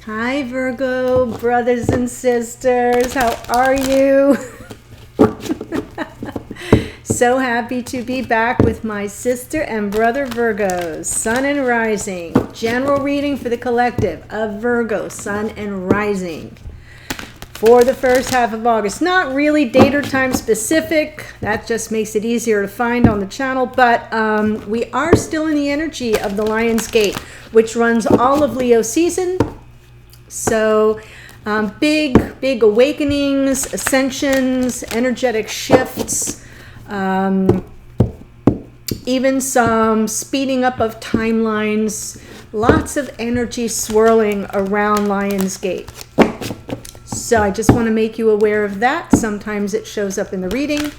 Hi Virgo, brothers and sisters, how are you? So happy to be back with my sister and brother Virgos, Sun and Rising. General reading for the collective of Virgo, Sun and Rising for the first half of August. Not really date or time specific. That just makes it easier to find on the channel. But we are still in the energy of the Lion's Gate, which runs all of Leo season. So big awakenings, ascensions, energetic shifts, even some speeding up of timelines, lots of energy swirling around Lion's Gate. So I just want to make you aware of that. Sometimes it shows up in the reading.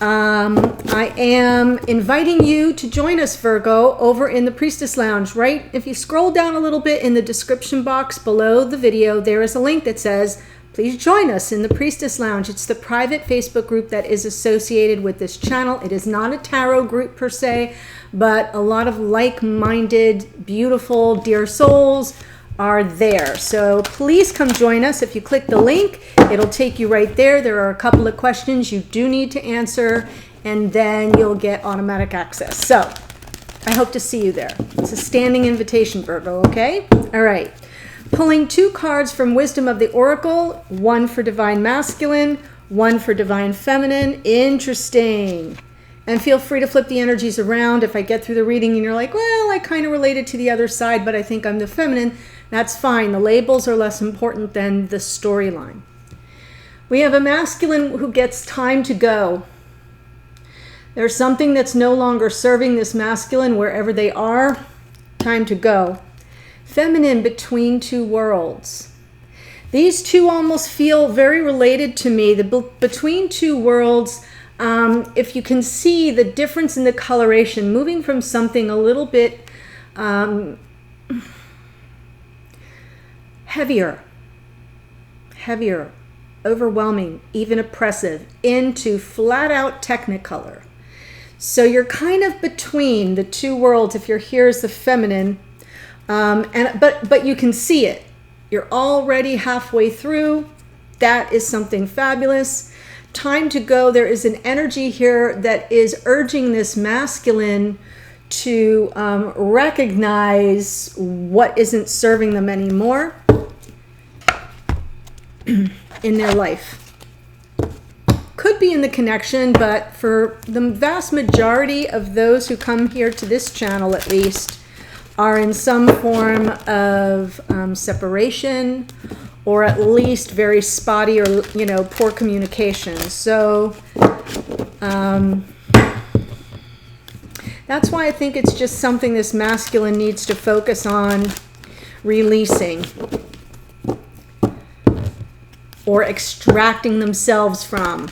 I am inviting you to join us, Virgo, over in the Priestess Lounge, right? If you scroll down a little bit in the description box below the video, there is a link that says, please join us in the Priestess Lounge. It's the private Facebook group that is associated with this channel. It is not a tarot group per se, but a lot of like-minded, beautiful, dear souls are there. So please come join us. If you click the link, it'll take you right there. There are a couple of questions you do need to answer, and then you'll get automatic access. So I hope to see you there. It's a standing invitation, Virgo, okay? All right. Pulling 2 cards from Wisdom of the Oracle, 1 for Divine Masculine, 1 for Divine Feminine. Interesting. And feel free to flip the energies around. If I get through the reading and you're like, well, I kind of related to the other side, but I think I'm the feminine, that's fine. The labels are less important than the storyline. We have a masculine who gets time to go. There's something that's no longer serving this masculine wherever they are. Time to go. Feminine, between 2 worlds. These two almost feel very related to me. The between 2 worlds, if you can see the difference in the coloration, moving from something a little bit heavier, overwhelming, even oppressive, into flat out technicolor. So you're kind of between the 2 worlds. If you're here as the feminine, but you can see it. You're already halfway through. That is something fabulous. Time to go. There is an energy here that is urging this masculine to recognize what isn't serving them anymore in their life. Could be in the connection, but for the vast majority of those who come here to this channel, at least, are in some form of separation, or at least very spotty or, poor communication. So that's why I think it's just something this masculine needs to focus on releasing or extracting themselves from.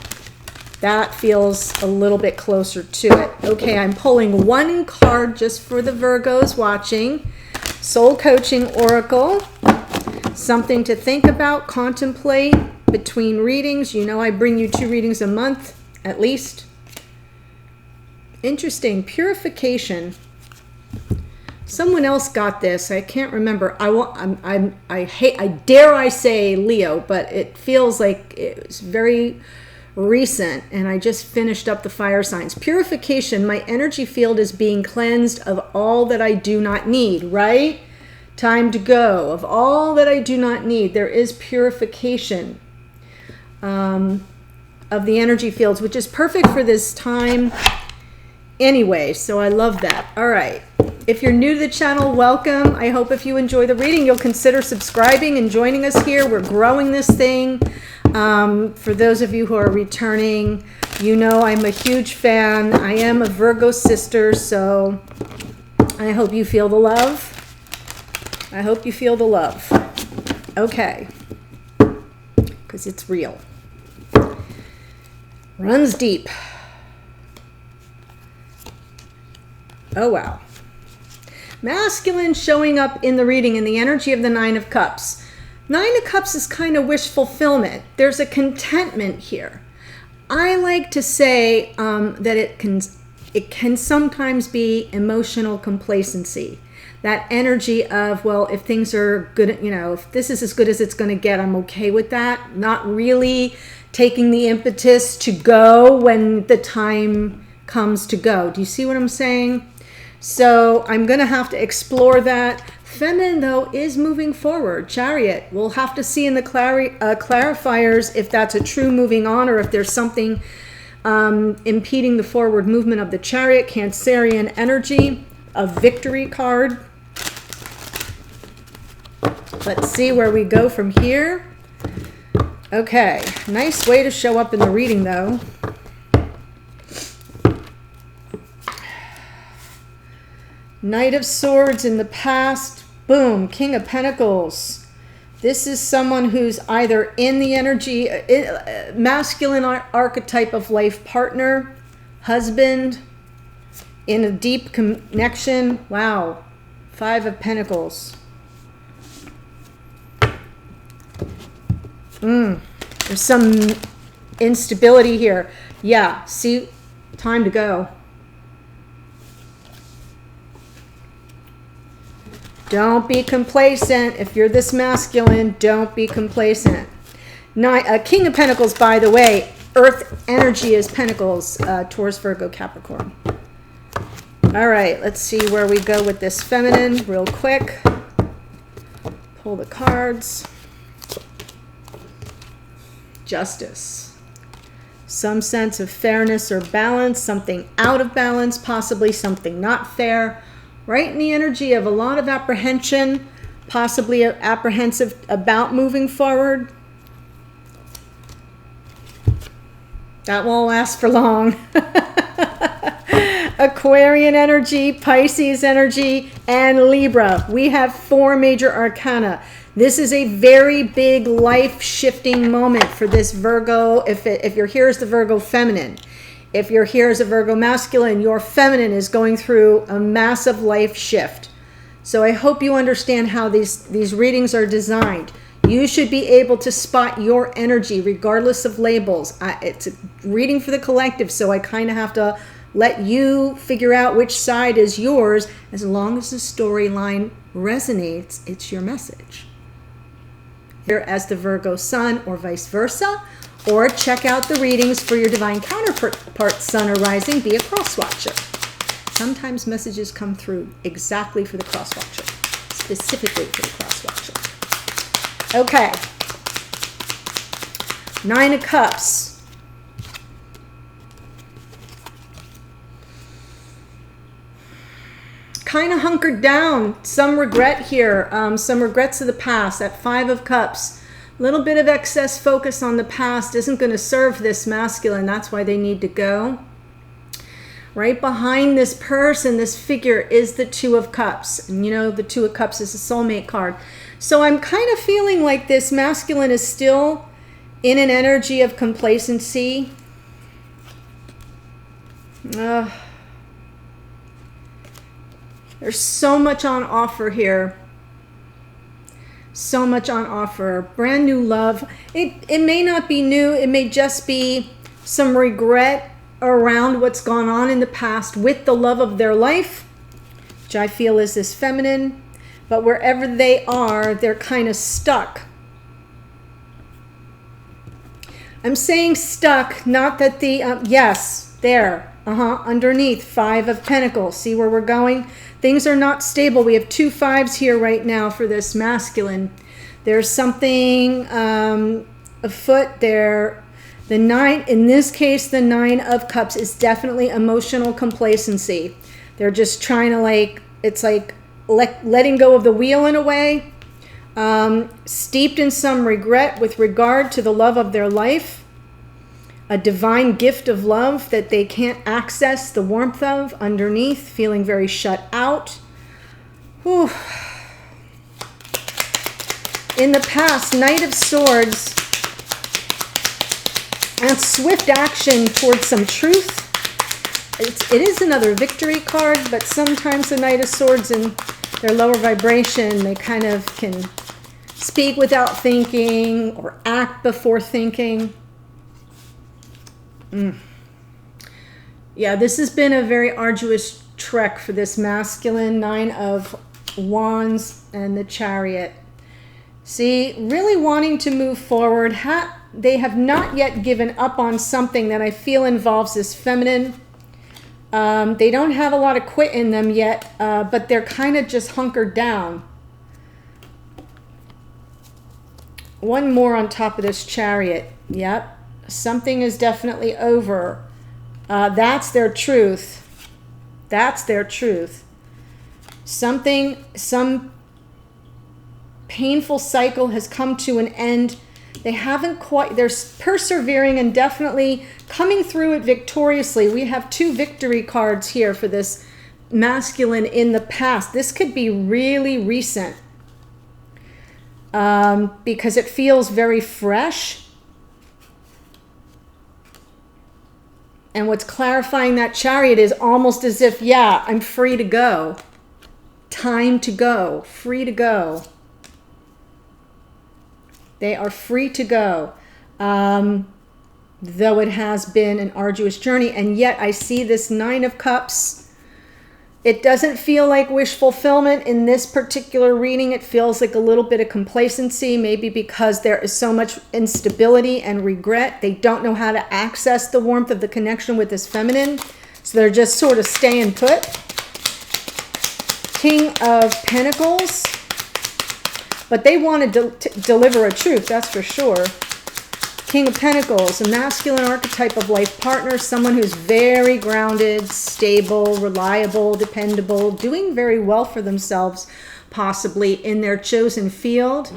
That feels a little bit closer to it. Okay, I'm pulling 1 card just for the Virgos watching. Soul Coaching Oracle. Something to think about, contemplate between readings. You know I bring you 2 readings a month, at least. Interesting. Purification. Someone else got this. I can't remember. I dare I say Leo, but it feels like it's very recent, and I just finished up the fire signs. Purification. My energy field is being cleansed of all that I do not need, right? Time to go. Of all that I do not need. There is purification of the energy fields, which is perfect for this time anyway. So I love that. All right. If you're new to the channel, welcome. I hope if you enjoy the reading, you'll consider subscribing and joining us here. We're growing this thing. For those of you who are returning, you know I'm a huge fan. I am a Virgo sister, so I hope you feel the love. I hope you feel the love. Okay. Because it's real. Runs deep. Oh, wow. Masculine showing up in the reading in the energy of the 9 of Cups. 9 of Cups is kind of wish fulfillment. There's a contentment here. I like to say that it can sometimes be emotional complacency. that energy of, well, if things are good, you know, if this is as good as it's going to get, I'm okay with that. Not really taking the impetus to go when the time comes to go. Do you see what I'm saying? So I'm going to have to explore that. Feminine, though, is moving forward. Chariot. We'll have to see in the clarifiers if that's a true moving on or if there's something impeding the forward movement of the Chariot. Cancerian energy. A victory card. Let's see where we go from here. Okay. Nice way to show up in the reading, though. Knight of Swords in the past. Boom. King of Pentacles. This is someone who's either in the energy, masculine archetype of life partner, husband, in a deep connection. Wow. 5 of Pentacles. There's some instability here. Yeah. See, time to go. Don't be complacent. If you're this masculine, don't be complacent. King of Pentacles, by the way, Earth energy is Pentacles, Taurus, Virgo, Capricorn. All right, let's see where we go with this feminine real quick. Pull the cards. Justice. Some sense of fairness or balance, something out of balance, possibly something not fair. Right in the energy of a lot of apprehension, possibly apprehensive about moving forward. That won't last for long. Aquarian energy, Pisces energy, and Libra. We have 4 major arcana. This is a very big life-shifting moment for this Virgo. If you're here as the Virgo feminine. If you're here as a Virgo masculine, your feminine is going through a massive life shift. So I hope you understand how these readings are designed. You should be able to spot your energy regardless of labels. It's a reading for the collective, so I kind of have to let you figure out which side is yours. As long as the storyline resonates, it's your message. Here as the Virgo sun or vice versa. Or check out the readings for your divine counterpart, sun or rising, be a cross-watcher. Sometimes messages come through exactly for the cross-watcher, specifically for the cross-watcher. Okay. 9 of Cups. Kind of hunkered down. Some regret here. Some regrets of the past. That 5 of Cups. Little bit of excess focus on the past isn't going to serve this masculine. That's why they need to go. Right behind this person, this figure, is the 2 of Cups. And you know, the 2 of Cups is a soulmate card. So I'm kind of feeling like this masculine is still in an energy of complacency. There's so much on offer here. So much on offer. Brand new love. It may not be new. It may just be some regret around what's gone on in the past with the love of their life, which I feel is this feminine. But wherever they are, they're kind of stuck. I'm saying stuck, not that the, yes, there. Underneath, 5 of Pentacles. See where we're going? Things are not stable. We have 2 5s here right now for this masculine. There's something afoot there. The 9, in this case, the 9 of Cups is definitely emotional complacency. They're just trying to it's like letting go of the wheel in a way. Steeped in some regret with regard to the love of their life. A divine gift of love that they can't access the warmth of underneath, feeling very shut out. Whew. In the past, Knight of Swords and swift action towards some truth. It is another victory card, but sometimes the Knight of Swords in their lower vibration, they kind of can speak without thinking or act before thinking. Yeah, this has been a very arduous trek for this masculine. 9 of Wands and the Chariot. See, really wanting to move forward. They have not yet given up on something that I feel involves this feminine. They don't have a lot of quit in them yet, but they're kind of just hunkered down. One more on top of this Chariot. Yep. Something is definitely over. That's their truth. That's their truth. Some painful cycle has come to an end. They haven't quite, they're persevering and definitely coming through it victoriously. We have 2 victory cards here for this masculine in the past. This could be really recent because it feels very fresh. And what's clarifying that Chariot is almost as if, yeah, I'm free to go. Time to go. Free to go. They are free to go. Though it has been an arduous journey. And yet I see this 9 of Cups. It doesn't feel like wish fulfillment in this particular reading. It feels like a little bit of complacency, maybe because there is so much instability and regret. They don't know how to access the warmth of the connection with this feminine. So they're just sort of staying put. King of Pentacles. But they want to deliver a truth, that's for sure. King of Pentacles, a masculine archetype of life partner, someone who's very grounded, stable, reliable, dependable, doing very well for themselves, possibly in their chosen field.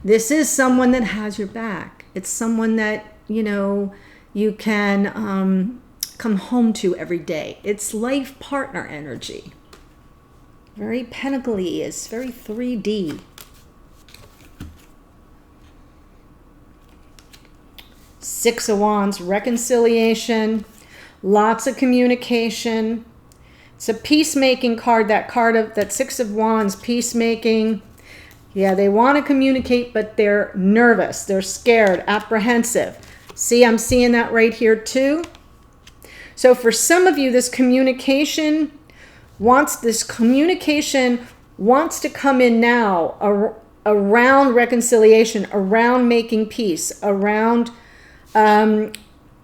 This is someone that has your back. It's someone that, you know, you can come home to every day. It's life partner energy. Very pentacly, it's very 3D. Six of Wands, reconciliation, lots of communication. It's a peacemaking card, that card of that 6 of Wands, peacemaking. Yeah, they want to communicate, but they're nervous, they're scared, apprehensive. See, I'm seeing that right here too. So for some of you, this communication wants to come in now around reconciliation, around making peace, around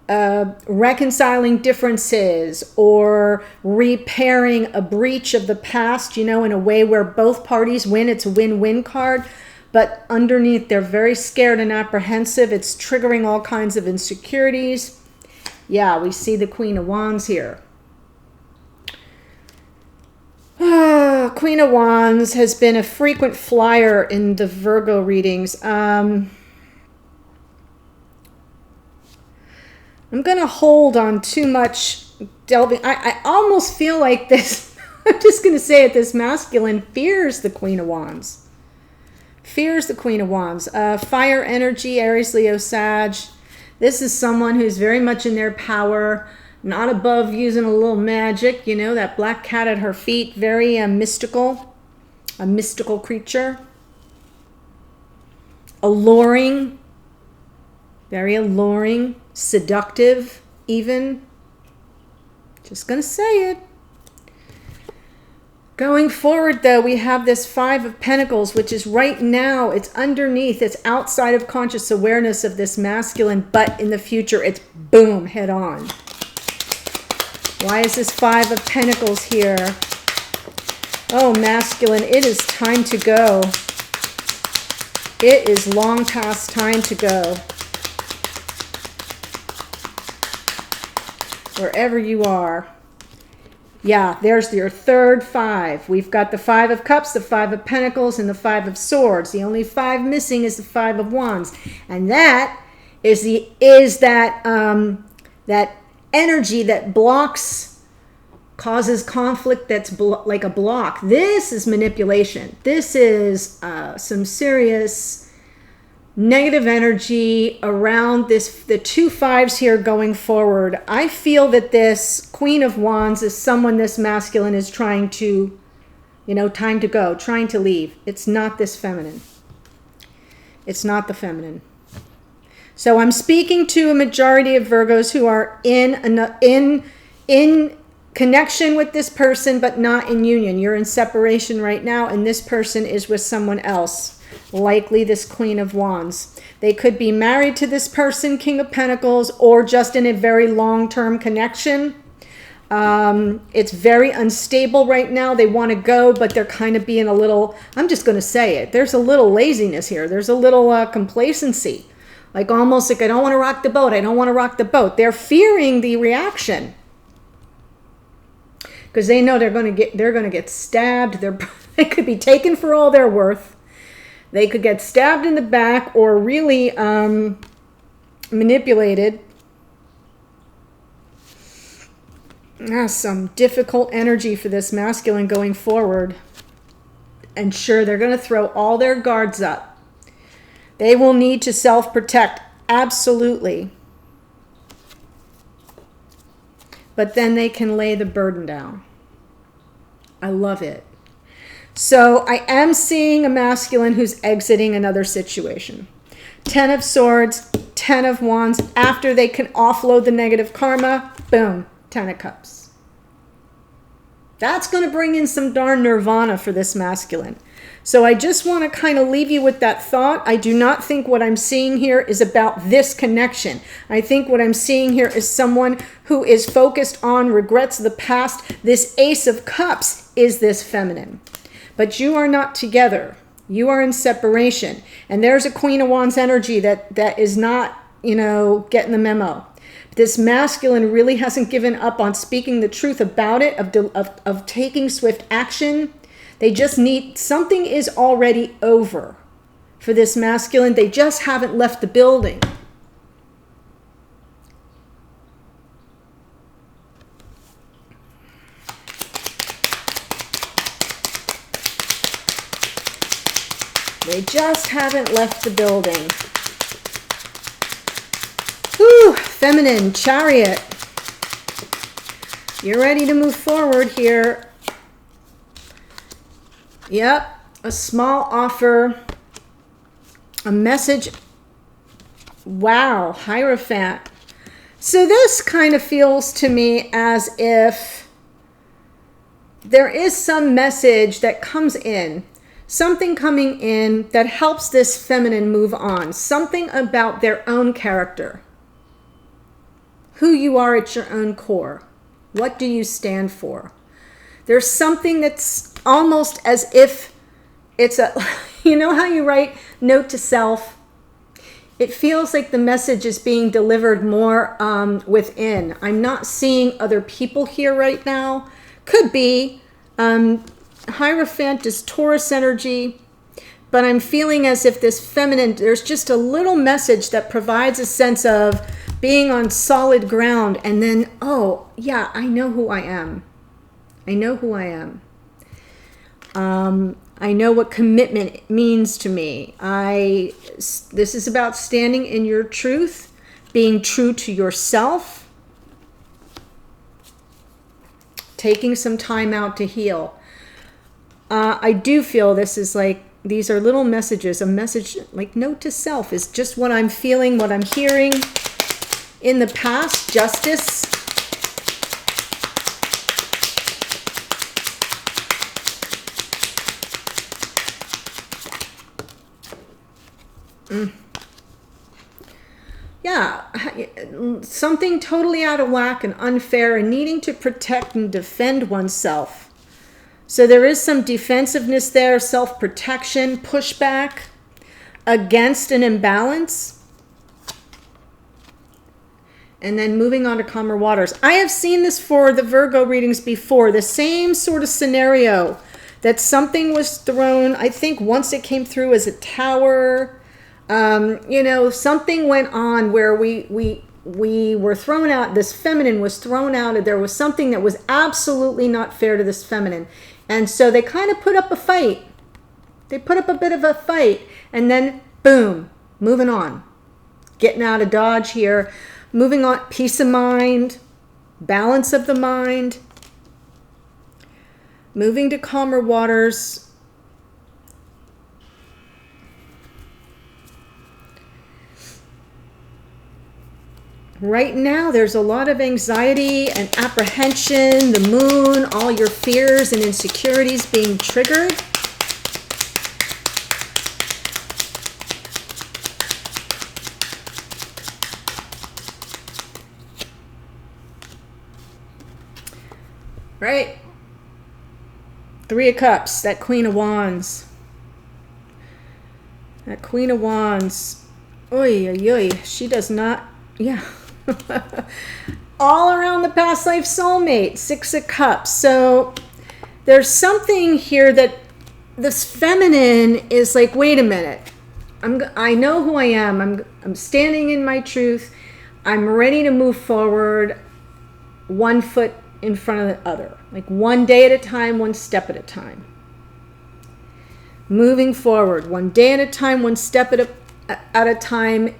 reconciling differences or repairing a breach of the past, you know, in a way where both parties win. It's a win-win card, but underneath they're very scared and apprehensive. It's triggering all kinds of insecurities. Yeah, we see the Queen of Wands here. Queen of Wands has been a frequent flyer in the Virgo readings. I'm going to hold on too much delving. I almost feel like this, I'm just going to say it, this masculine fears the Queen of Wands. Fears the Queen of Wands. Fire energy, Aries, Leo, Sag. This is someone who's very much in their power, not above using a little magic, you know, that black cat at her feet, very mystical, a mystical creature. Alluring, very alluring. Seductive, even. Just gonna say it. Going forward, though, we have this 5 of Pentacles, which is right now, it's underneath, it's outside of conscious awareness of this masculine, but in the future, it's boom, head on. Why is this 5 of Pentacles here? Oh, masculine, it is time to go. It is long past time to go. Wherever you are. Yeah, there's your third 5. We've got the 5 of Cups, the 5 of Pentacles, and the 5 of Swords. The only 5 missing is the 5 of Wands. And that is that energy that blocks, causes conflict, that's like a block. This is manipulation. This is some serious negative energy around this, the 2 5s here going forward. I feel that this Queen of Wands is someone this masculine is trying to, you know, time to go, trying to leave. It's not this feminine. It's not the feminine. So I'm speaking to a majority of Virgos who are in connection with this person, but not in union. You're in separation right now, and this person is with someone else, likely this Queen of Wands. They could be married to this person, King of Pentacles, or just in a very long-term connection. It's very unstable right now. They want to go, but they're kind of being a little, I'm just going to say it, there's a little laziness here. There's a little complacency. Like almost like, I don't want to rock the boat. I don't want to rock the boat. They're fearing the reaction. Because they know they're going to get stabbed. They could be taken for all they're worth. They could get stabbed in the back or really manipulated. Some difficult energy for this masculine going forward. And sure, they're going to throw all their guards up. They will need to self-protect, absolutely. But then they can lay the burden down. I love it. So I am seeing a masculine who's exiting another situation. 10 of Swords, 10 of Wands. After they can offload the negative karma, boom, 10 of Cups. That's going to bring in some darn nirvana for this masculine. So I just want to kind of leave you with that thought. I do not think what I'm seeing here is about this connection. I think what I'm seeing here is someone who is focused on regrets of the past. This Ace of Cups is this feminine. But you are not together. You are in separation. And there's a Queen of Wands energy that is not, getting the memo. This masculine really hasn't given up on speaking the truth about it, of taking swift action. They just need, something is already over for this masculine. They just haven't left the building. They just haven't left the building. Whew, feminine, Chariot. You're ready to move forward here. Yep, a small offer, a message. Wow, Hierophant. So this kind of feels to me as if there is some message that comes in, something coming in that helps this feminine move on, something about their own character, who you are at your own core. What do you stand for? There's something that's almost as if it's a, you know how you write note to self? It feels like the message is being delivered more within. I'm not seeing other people here right now. Could be. Hierophant is Taurus energy. But I'm feeling as if this feminine, there's just a little message that provides a sense of being on solid ground. And then, oh, yeah, I know who I am. I know who I am. I know what commitment means to me. This is about standing in your truth, being true to yourself, taking some time out to heal. I do feel this is like, these are little messages. A message like note to self is just what I'm feeling, what I'm hearing. In the past, justice. Yeah, something totally out of whack and unfair and needing to protect and defend oneself. So there is some defensiveness there, self-protection, pushback against an imbalance. And then moving on to calmer waters. I have seen this for the Virgo readings before, the same sort of scenario, that something was thrown, I think once it came through as a tower. Something went on where we were thrown out, this feminine was thrown out, and there was something that was absolutely not fair to this feminine. And so they kind of put up a fight. They put up a bit of a fight, and then boom, moving on. Getting out of Dodge here, moving on, peace of mind, balance of the mind, moving to calmer waters. Right now, there's a lot of anxiety and apprehension, the moon, all your fears and insecurities being triggered. Right? Three of Cups, that Queen of Wands. That Queen of Wands. Oy, oy, oy. She does not, yeah. All around the past life soulmate, Six of Cups. So there's something here that this feminine is like, wait a minute. I know who I am. I'm standing in my truth. I'm ready to move forward, one foot in front of the other, like one day at a time, one step at a time. Moving forward, one day at a time, one step at a time,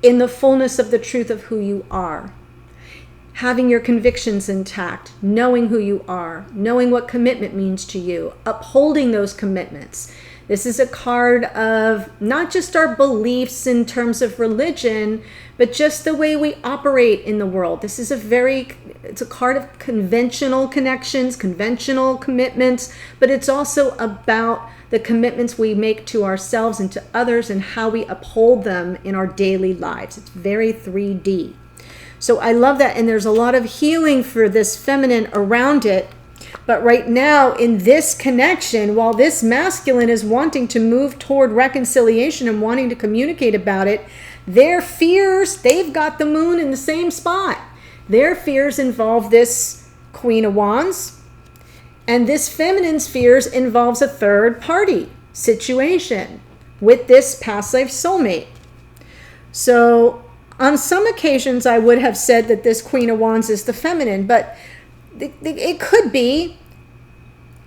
in the fullness of the truth of who you are. Having your convictions intact, knowing who you are, knowing what commitment means to you, upholding those commitments. This is a card of not just our beliefs in terms of religion, but just the way we operate in the world. This is it's a card of conventional connections, conventional commitments, but it's also about the commitments we make to ourselves and to others and how we uphold them in our daily lives. It's very 3D. So I love that. And there's a lot of healing for this feminine around it. But right now in this connection, while this masculine is wanting to move toward reconciliation and wanting to communicate about it, their fears, they've got the moon in the same spot. Their fears involve this Queen of Wands. And this feminine's fears involves a third party situation with this past life soulmate. So on some occasions, I would have said that this Queen of Wands is the feminine, but it could be.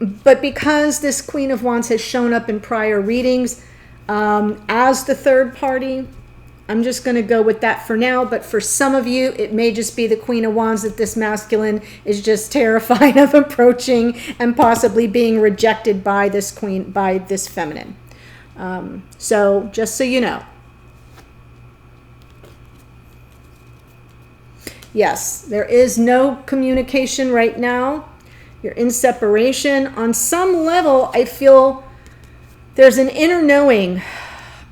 But because this Queen of Wands has shown up in prior readings as the third party, I'm just going to go with that for now. But for some of you, it may just be the Queen of Wands that this masculine is just terrified of approaching and possibly being rejected by this feminine. So just so you know. Yes, there is no communication right now. You're in separation. On some level, I feel there's an inner knowing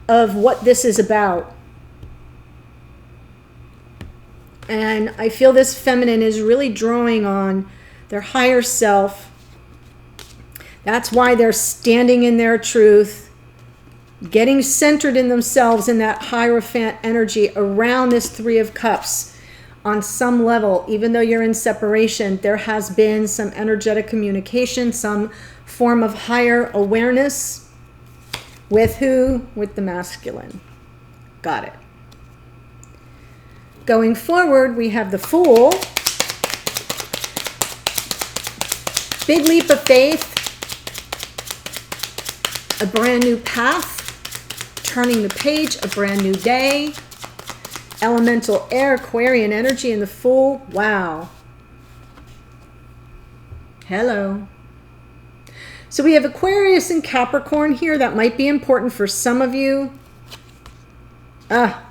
of what this is about. And I feel this feminine is really drawing on their higher self. That's why they're standing in their truth, getting centered in themselves in that Hierophant energy around this Three of Cups. On some level, even though you're in separation, there has been some energetic communication, some form of higher awareness. With who? With the masculine. Got it. Going forward, we have the Fool. Big leap of faith. A brand new path. Turning the page, a brand new day. Elemental air, Aquarian energy in the Fool. Wow. Hello. So we have Aquarius and Capricorn here. That might be important for some of you.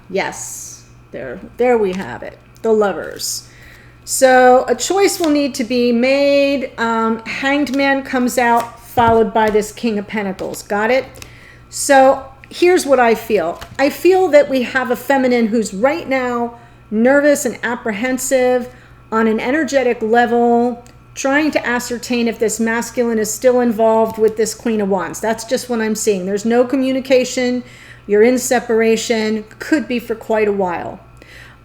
Yes. There we have it. The Lovers. So a choice will need to be made. Hanged Man comes out, followed by this King of Pentacles. Got it? So here's what I feel. I feel that we have a feminine who's right now nervous and apprehensive on an energetic level, trying to ascertain if this masculine is still involved with this Queen of Wands. That's just what I'm seeing. There's no communication. You're in separation. Could be for quite a while.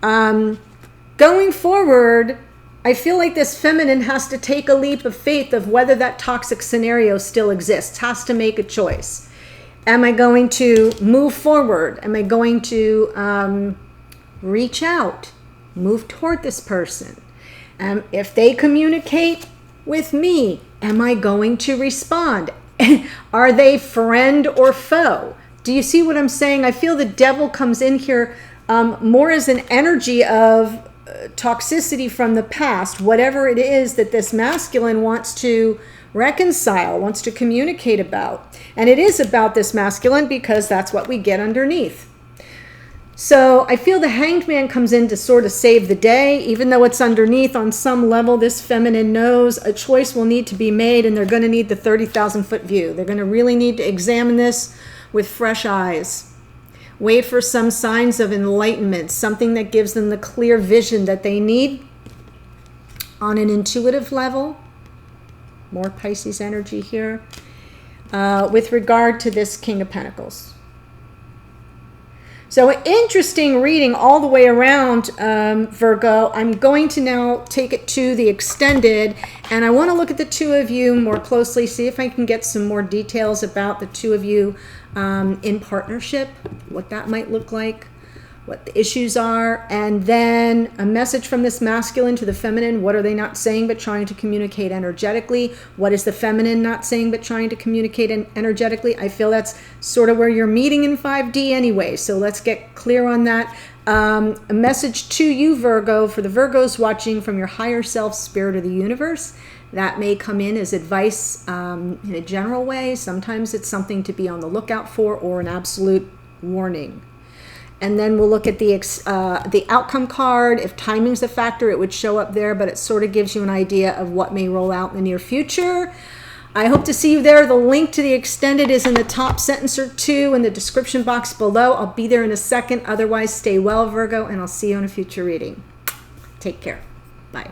Going forward, I feel like this feminine has to take a leap of faith of whether that toxic scenario still exists, has to make a choice. Am I going to move forward? Am I going to reach out, move toward this person? If they communicate with me, am I going to respond? Are they friend or foe? Do you see what I'm saying? I feel the devil comes in here more as an energy of toxicity from the past, whatever it is that this masculine wants to reconcile, wants to communicate about. And it is about this masculine because that's what we get underneath. So I feel the Hanged Man comes in to sort of save the day, even though it's underneath. On some level, this feminine knows a choice will need to be made, and they're going to need the 30,000-foot view. They're going to really need to examine this with fresh eyes. Wait for some signs of enlightenment, something that gives them the clear vision that they need on an intuitive level. More Pisces energy here. With regard to this King of Pentacles. So interesting reading all the way around, Virgo. I'm going to now take it to the extended, and I want to look at the two of you more closely, see if I can get some more details about the two of you in partnership, what that might look like, what the issues are, and then a message from this masculine to the feminine. What are they not saying but trying to communicate energetically? What is the feminine not saying but trying to communicate energetically? I feel that's sort of where you're meeting in 5D anyway, so let's get clear on that. A message to you, Virgo, for the Virgos watching from your higher self, spirit of the universe. That may come in as advice in a general way. Sometimes it's something to be on the lookout for, or an absolute warning. And then we'll look at the outcome card. If timing's a factor, it would show up there, but it sort of gives you an idea of what may roll out in the near future. I hope to see you there. The link to the extended is in the top sentence or two in the description box below. I'll be there in a second. Otherwise, stay well, Virgo, and I'll see you in a future reading. Take care. Bye.